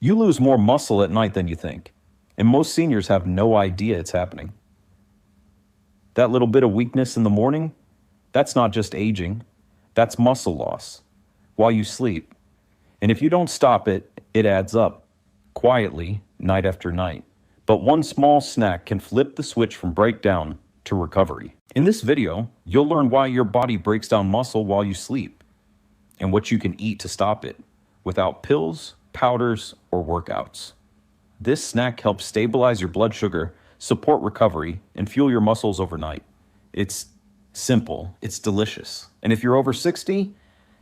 You lose more muscle at night than you think, and most seniors have no idea it's happening. That little bit of weakness in the morning, that's not just aging, that's muscle loss while you sleep. And if you don't stop it, it adds up, quietly, night after night. But one small snack can flip the switch from breakdown to recovery. In this video, you'll learn why your body breaks down muscle while you sleep, and what you can eat to stop it, without pills, powders, or workouts. This snack helps stabilize your blood sugar, support recovery, and fuel your muscles overnight. It's simple, it's delicious. And if you're over 60,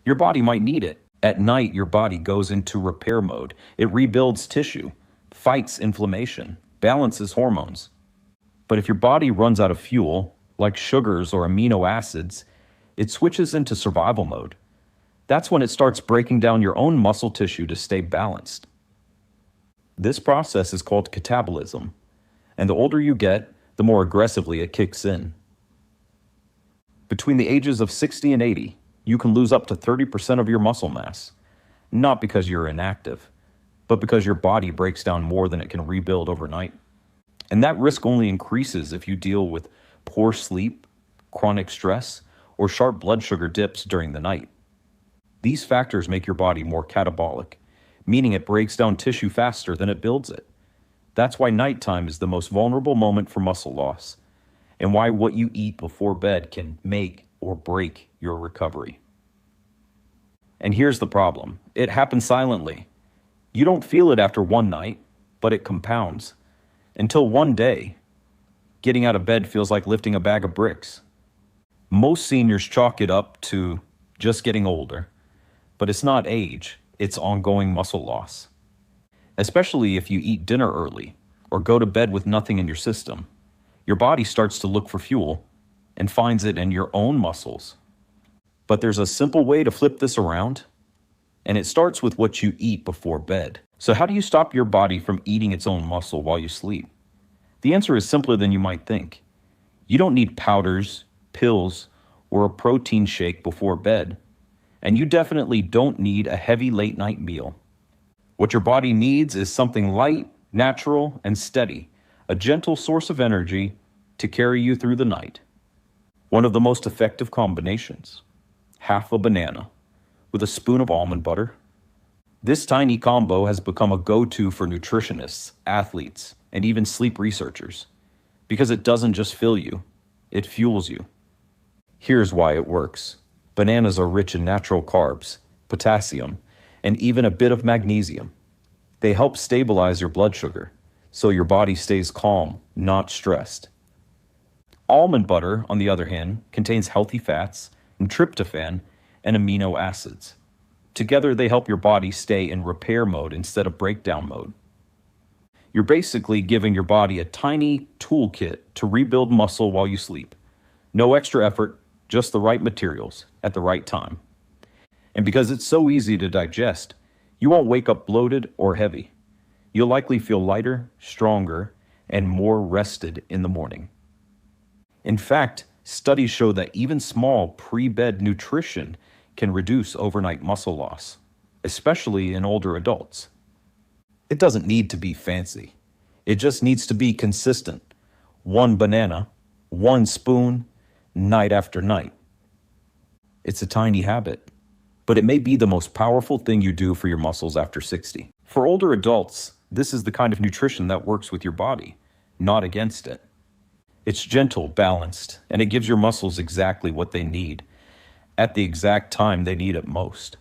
your body might need it. At night, your body goes into repair mode. It rebuilds tissue, fights inflammation, balances hormones. But if your body runs out of fuel, like sugars or amino acids, it switches into survival mode. That's when it starts breaking down your own muscle tissue to stay balanced. This process is called catabolism, and the older you get, the more aggressively it kicks in. Between the ages of 60 and 80, you can lose up to 30% of your muscle mass, not because you're inactive, but because your body breaks down more than it can rebuild overnight. And that risk only increases if you deal with poor sleep, chronic stress, or sharp blood sugar dips during the night. These factors make your body more catabolic, meaning it breaks down tissue faster than it builds it. That's why nighttime is the most vulnerable moment for muscle loss, and why what you eat before bed can make or break your recovery. And here's the problem. It happens silently. You don't feel it after one night, but it compounds. Until one day, getting out of bed feels like lifting a bag of bricks. Most seniors chalk it up to just getting older, but it's not age, it's ongoing muscle loss. Especially if you eat dinner early or go to bed with nothing in your system. Your body starts to look for fuel and finds it in your own muscles. But there's a simple way to flip this around, and it starts with what you eat before bed. So how do you stop your body from eating its own muscle while you sleep? The answer is simpler than you might think. You don't need powders, pills, or a protein shake before bed. And you definitely don't need a heavy late night meal. What your body needs is something light, natural, and steady, a gentle source of energy to carry you through the night. One of the most effective combinations: half a banana with a spoon of almond butter. This tiny combo has become a go-to for nutritionists, athletes, and even sleep researchers, because it doesn't just fill you, it fuels you. Here's why it works. Bananas are rich in natural carbs, potassium, and even a bit of magnesium. They help stabilize your blood sugar, so your body stays calm, not stressed. Almond butter, on the other hand, contains healthy fats and tryptophan and amino acids. Together, they help your body stay in repair mode instead of breakdown mode. You're basically giving your body a tiny toolkit to rebuild muscle while you sleep. No extra effort, just the right materials at the right time. And because it's so easy to digest, you won't wake up bloated or heavy. You'll likely feel lighter, stronger, and more rested in the morning. In fact, studies show that even small pre-bed nutrition can reduce overnight muscle loss, especially in older adults. It doesn't need to be fancy. It just needs to be consistent. One banana, one spoon, night after night. It's a tiny habit, but it may be the most powerful thing you do for your muscles after 60. For older adults, this is the kind of nutrition that works with your body, not against it. It's gentle, balanced, and it gives your muscles exactly what they need, at the exact time they need it most.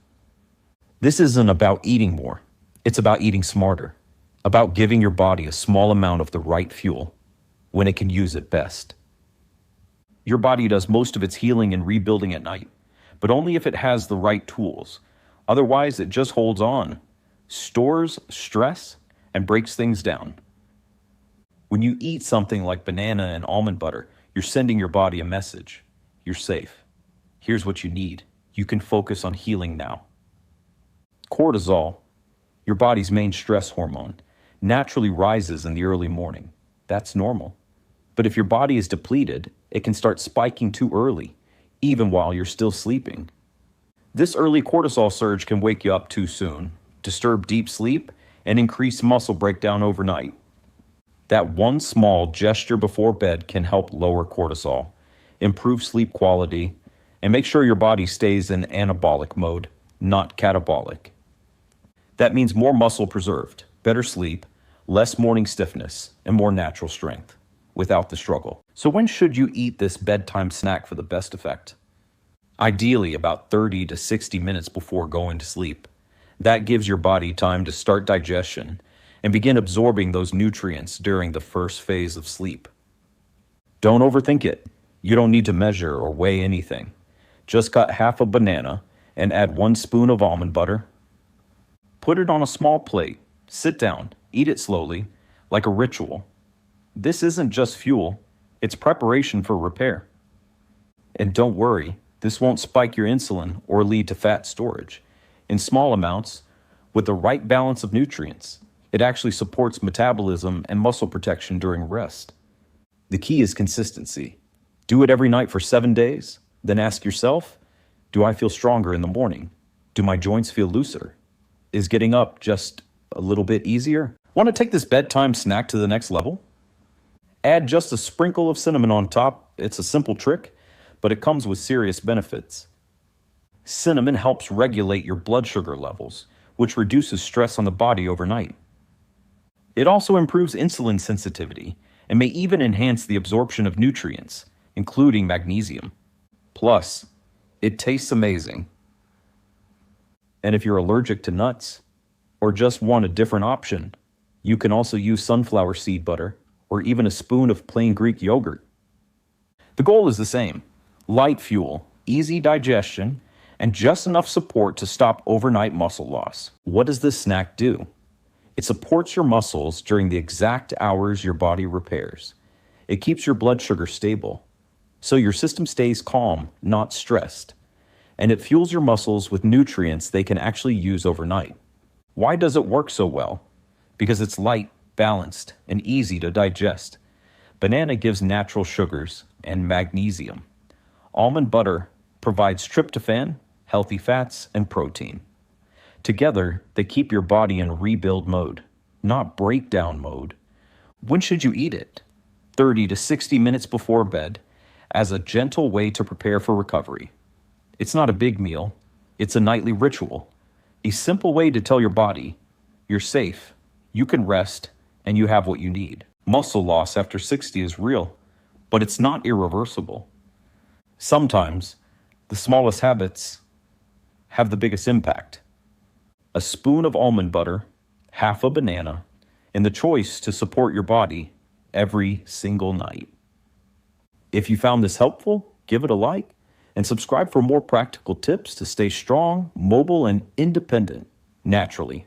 This isn't about eating more. It's about eating smarter, about giving your body a small amount of the right fuel when it can use it best. Your body does most of its healing and rebuilding at night, but only if it has the right tools. Otherwise, it just holds on, stores stress, and breaks things down. When you eat something like banana and almond butter, you're sending your body a message. You're safe. Here's what you need. You can focus on healing now. Cortisol, your body's main stress hormone, naturally rises in the early morning. That's normal. But if your body is depleted, it can start spiking too early, even while you're still sleeping. This early cortisol surge can wake you up too soon, disturb deep sleep, and increase muscle breakdown overnight. That one small gesture before bed can help lower cortisol, improve sleep quality, and make sure your body stays in anabolic mode, not catabolic. That means more muscle preserved, better sleep, less morning stiffness, and more natural strength without the struggle. So when should you eat this bedtime snack for the best effect? Ideally, about 30 to 60 minutes before going to sleep. That gives your body time to start digestion and begin absorbing those nutrients during the first phase of sleep. Don't overthink it. You don't need to measure or weigh anything. Just cut half a banana and add 1 spoon of almond butter. Put it on a small plate. Sit down. Eat it slowly, like a ritual. This isn't just fuel. It's preparation for repair. And don't worry, this won't spike your insulin or lead to fat storage. In small amounts, with the right balance of nutrients, it actually supports metabolism and muscle protection during rest. The key is consistency. Do it every night for 7 days, then ask yourself, do I feel stronger in the morning? Do my joints feel looser? Is getting up just a little bit easier? Want to take this bedtime snack to the next level? Add just a sprinkle of cinnamon on top. It's a simple trick, but it comes with serious benefits. Cinnamon helps regulate your blood sugar levels, which reduces stress on the body overnight. It also improves insulin sensitivity and may even enhance the absorption of nutrients, including magnesium. Plus, it tastes amazing. And if you're allergic to nuts or just want a different option, you can also use sunflower seed butter or even a spoon of plain Greek yogurt. The goal is the same: light fuel, easy digestion, and just enough support to stop overnight muscle loss. What does this snack do? It supports your muscles during the exact hours your body repairs. It keeps your blood sugar stable, so your system stays calm, not stressed. And it fuels your muscles with nutrients they can actually use overnight. Why does it work so well? Because it's light, balanced, and easy to digest. Banana gives natural sugars and magnesium. Almond butter provides tryptophan, healthy fats, and protein. Together, they keep your body in rebuild mode, not breakdown mode. When should you eat it? 30 to 60 minutes before bed, as a gentle way to prepare for recovery. It's not a big meal, it's a nightly ritual. A simple way to tell your body, you're safe, you can rest, and you have what you need. Muscle loss after 60 is real, but it's not irreversible. Sometimes, the smallest habits have the biggest impact. A spoon of almond butter, half a banana, and the choice to support your body every single night. If you found this helpful, give it a like and subscribe for more practical tips to stay strong, mobile, and independent naturally.